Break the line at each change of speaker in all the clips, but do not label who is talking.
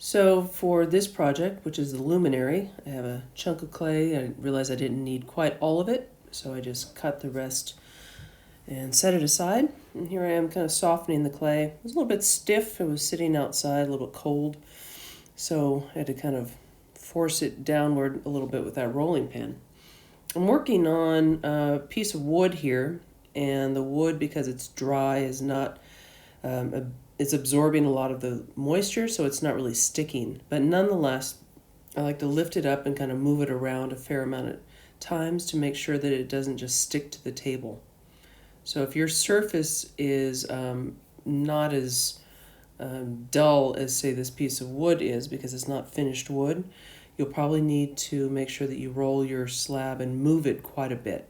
So for this project, which is the Luminary, I have a chunk of clay. I realized I didn't need quite all of it, so I just cut the rest and set it aside. And here I am kind of softening the clay. It was a little bit stiff. It was sitting outside, a little bit cold, so I had to kind of force it downward a little bit with that rolling pin. I'm working on a piece of wood here, and the wood, because it's dry, is not it's absorbing a lot of the moisture, so it's not really sticking. But nonetheless, I like to lift it up and kind of move it around a fair amount of times to make sure that it doesn't just stick to the table. So if your surface is not as dull as, say, this piece of wood is, because it's not finished wood, you'll probably need to make sure that you roll your slab and move it quite a bit.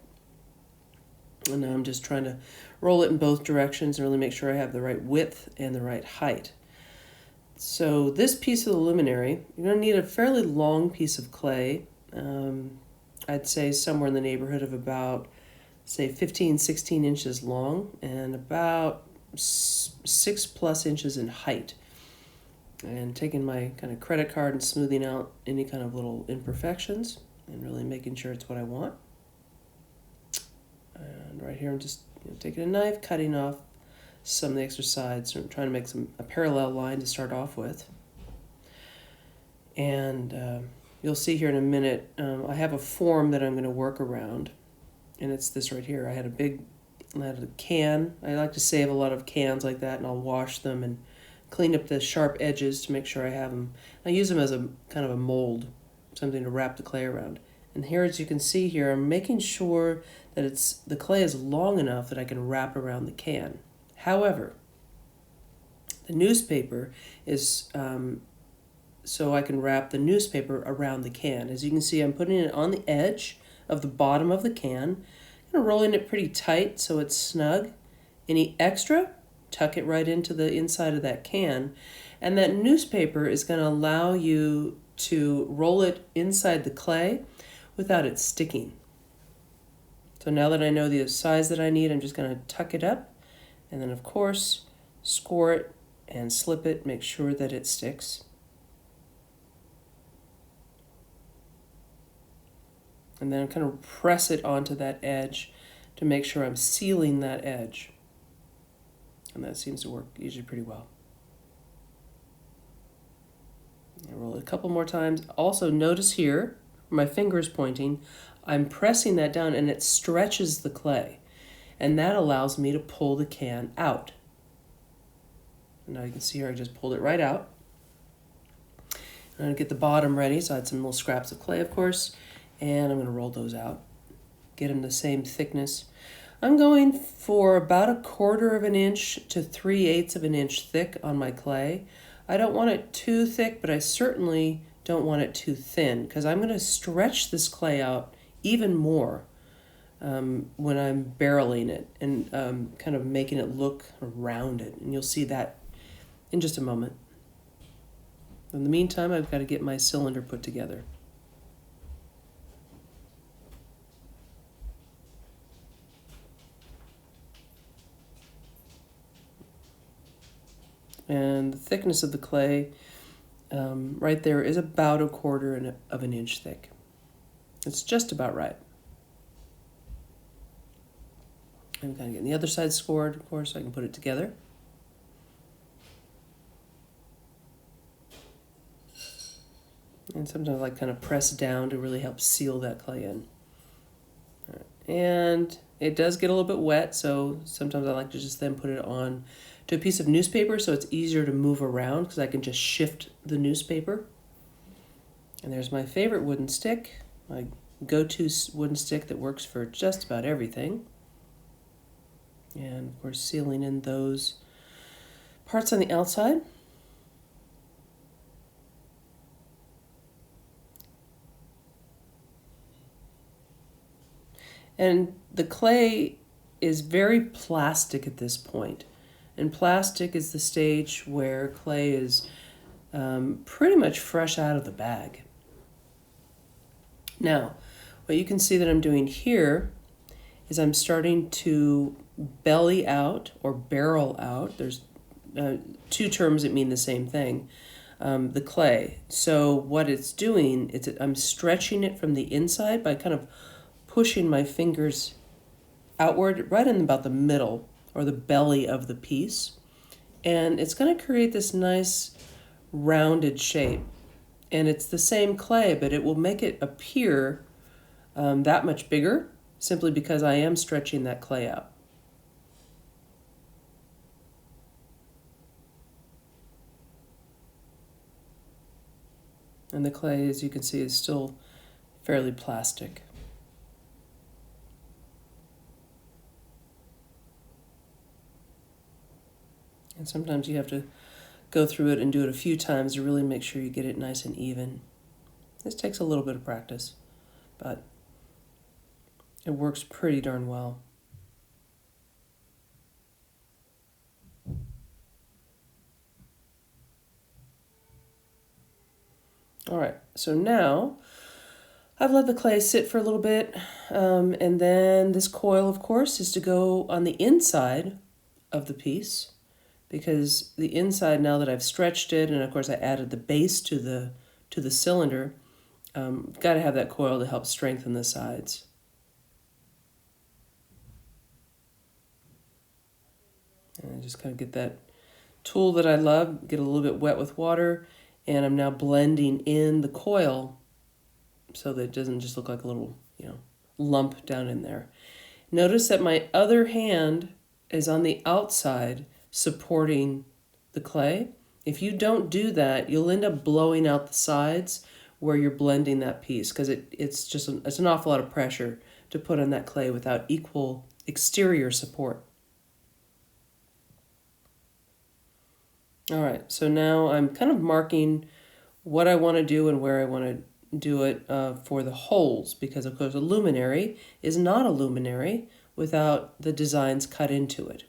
And now I'm just trying to roll it in both directions and really make sure I have the right width and the right height. So this piece of the Luminary, you're going to need a fairly long piece of clay. I'd say somewhere in the neighborhood of about, say, 15, 16 inches long and about 6+ inches in height. And taking my kind of credit card and smoothing out any kind of little imperfections and really making sure it's what I want. And right here I'm just taking a knife, cutting off some of the extra sides. So I'm trying to make a parallel line to start off with. And you'll see here in a minute, I have a form that I'm going to work around. And it's this right here. I had a can. I like to save a lot of cans like that, and I'll wash them and clean up the sharp edges to make sure I have them. I use them as a kind of a mold, something to wrap the clay around. And here, as you can see here, I'm making sure that the clay is long enough that I can wrap around the can. However, the newspaper is so I can wrap the newspaper around the can. As you can see, I'm putting it on the edge of the bottom of the can, kind of rolling it pretty tight so it's snug. Any extra, tuck it right into the inside of that can. And that newspaper is going to allow you to roll it inside the clay without it sticking. So now that I know the size that I need, I'm just going to tuck it up and then, of course, score it and slip it, make sure that it sticks. And then kind of press it onto that edge to make sure I'm sealing that edge. And that seems to work usually pretty well. I roll it a couple more times. Also, notice here, where my finger is pointing, I'm pressing that down and it stretches the clay. And that allows me to pull the can out. And now you can see here I just pulled it right out. I'm going to get the bottom ready, so I had some little scraps of clay, of course, and I'm going to roll those out. Get them the same thickness. I'm going for about 1/4 inch to 3/8 inch thick on my clay. I don't want it too thick, but I certainly don't want it too thin, because I'm going to stretch this clay out even more when I'm barreling it and kind of making it look rounded. And you'll see that in just a moment. In the meantime, I've got to get my cylinder put together. And the thickness of the clay right there is about 1/4 inch thick. It's just about right. I'm kind of getting the other side scored, of course, so I can put it together. And sometimes I like kind of press down to really help seal that clay in. All right. And it does get a little bit wet, so sometimes I like to just then put it on to a piece of newspaper so it's easier to move around, because I can just shift the newspaper. And there's my favorite wooden stick, my go-to wooden stick that works for just about everything. And of course, sealing in those parts on the outside. And the clay is very plastic at this point. And plastic is the stage where clay is pretty much fresh out of the bag. Now, what you can see that I'm doing here is I'm starting to belly out or barrel out. There's two terms that mean the same thing. the clay. So what it's doing is I'm stretching it from the inside by kind of pushing my fingers outward right in about the middle or the belly of the piece. And it's going to create this nice rounded shape. And it's the same clay, but it will make it appear that much bigger simply because I am stretching that clay out. And the clay, as you can see, is still fairly plastic. And sometimes you have to go through it and do it a few times to really make sure you get it nice and even. This takes a little bit of practice, but it works pretty darn well. All right, so now I've let the clay sit for a little bit, and then this coil, of course, is to go on the inside of the piece, because the inside, now that I've stretched it, and of course I added the base to the cylinder, got to have that coil to help strengthen the sides. And I just kind of get that tool that I love, get a little bit wet with water, and I'm now blending in the coil so that it doesn't just look like a little, lump down in there. Notice that my other hand is on the outside supporting the clay. If you don't do that, you'll end up blowing out the sides where you're blending that piece, because it's an awful lot of pressure to put on that clay without equal exterior support. All right, so now I'm kind of marking what I want to do and where I want to do it for the holes, because of course a luminary is not a luminary without the designs cut into it.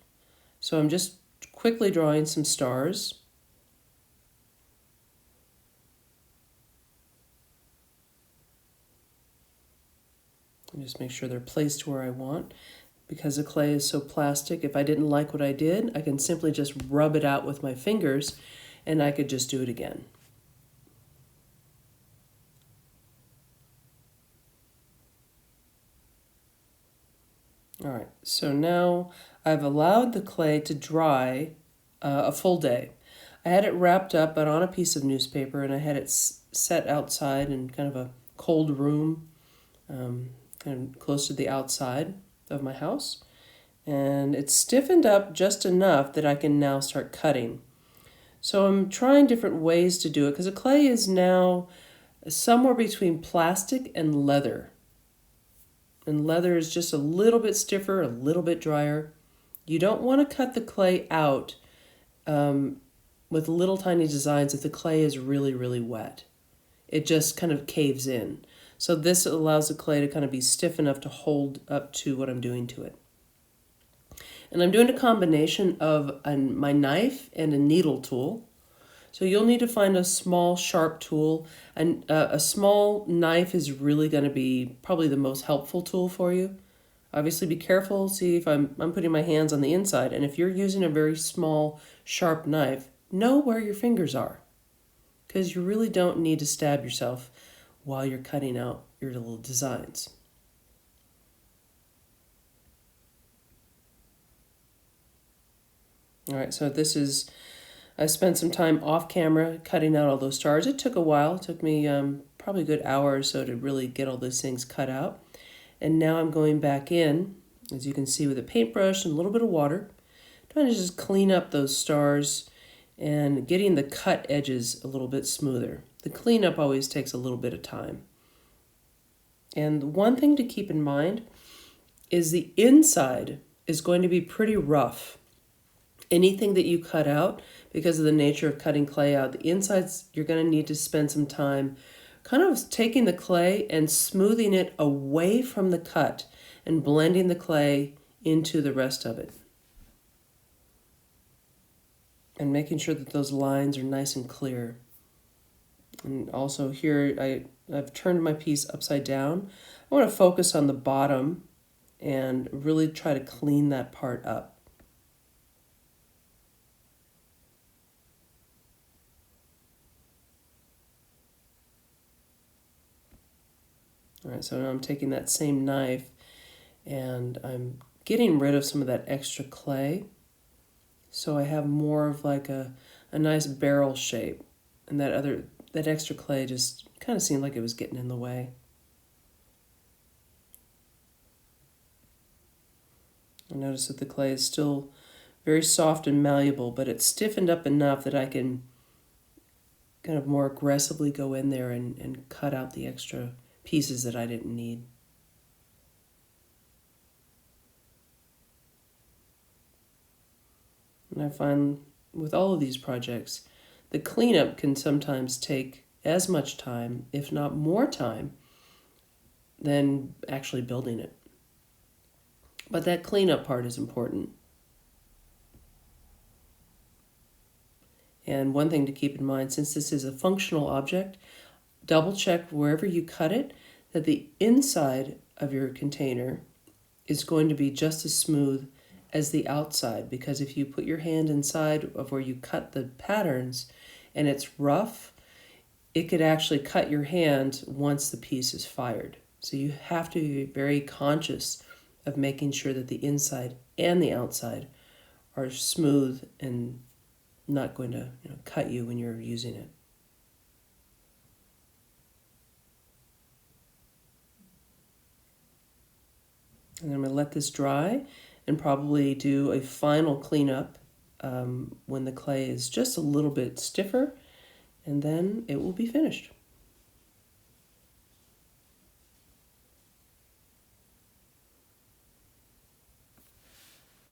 So I'm just quickly drawing some stars. And just make sure they're placed where I want. Because the clay is so plastic, if I didn't like what I did, I can simply just rub it out with my fingers and I could just do it again. All right, so now I've allowed the clay to dry a full day. I had it wrapped up but on a piece of newspaper, and I had it set outside in kind of a cold room, kind of close to the outside of my house. And it's stiffened up just enough that I can now start cutting. So I'm trying different ways to do it, because the clay is now somewhere between plastic and leather. And leather is just a little bit stiffer, a little bit drier. You don't want to cut the clay out with little tiny designs if the clay is really, really wet. It just kind of caves in. So this allows the clay to kind of be stiff enough to hold up to what I'm doing to it. And I'm doing a combination of my knife and a needle tool. So you'll need to find a small, sharp tool. And a small knife is really going to be probably the most helpful tool for you. Obviously, be careful. See if I'm putting my hands on the inside. And if you're using a very small, sharp knife, know where your fingers are, because you really don't need to stab yourself while you're cutting out your little designs. All right, so I spent some time off camera cutting out all those stars. It took a while. It took me probably a good hour or so to really get all those things cut out. And now I'm going back in, as you can see, with a paintbrush and a little bit of water, trying to just clean up those stars and getting the cut edges a little bit smoother. The cleanup always takes a little bit of time. And one thing to keep in mind is the inside is going to be pretty rough. Anything that you cut out, because of the nature of cutting clay out, the insides, you're going to need to spend some time kind of taking the clay and smoothing it away from the cut and blending the clay into the rest of it. And making sure that those lines are nice and clear. And also here, I've turned my piece upside down. I want to focus on the bottom and really try to clean that part up. All right, so now I'm taking that same knife and I'm getting rid of some of that extra clay. So I have more of like a nice barrel shape. And that extra clay just kind of seemed like it was getting in the way. I notice that the clay is still very soft and malleable, but it's stiffened up enough that I can kind of more aggressively go in there and cut out the extra pieces that I didn't need. And I find with all of these projects, the cleanup can sometimes take as much time, if not more time, than actually building it. But that cleanup part is important. And one thing to keep in mind, since this is a functional object, double check wherever you cut it that the inside of your container is going to be just as smooth as the outside, because if you put your hand inside of where you cut the patterns and it's rough, it could actually cut your hand once the piece is fired. So you have to be very conscious of making sure that the inside and the outside are smooth and not going to cut you when you're using it. And I'm going to let this dry and probably do a final cleanup when the clay is just a little bit stiffer, and then it will be finished.